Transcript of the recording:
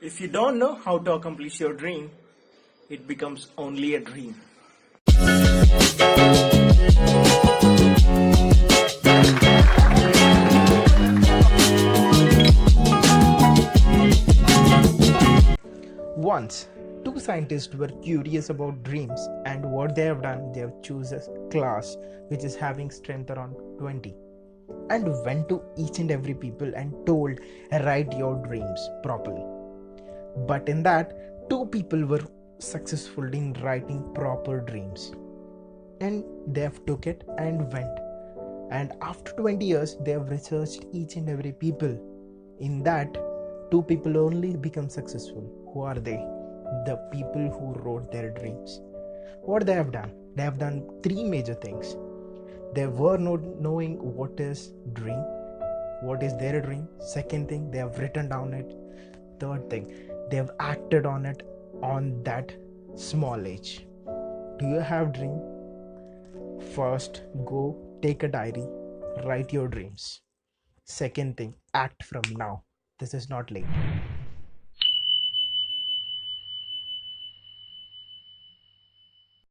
If you don't know how to accomplish your dream, it becomes only a dream. Once, two scientists were curious about dreams, and what they have done, they have chosen a class which is having strength around 20, and went to each and every people and told, write your dreams properly. But in that, two people were successful in writing proper dreams, and they have took it and went. And after 20 years, they have researched each and every people. In that, two people only become successful. Who are they? The people who wrote their dreams. What they have done? They have done three major things. They were not knowing what is dream, what is their dream. Second thing, they have written down it. Third thing, they have acted on it on that small age. Do you have dream? First, go take a diary, write your dreams. Second thing, act from now. This is not late.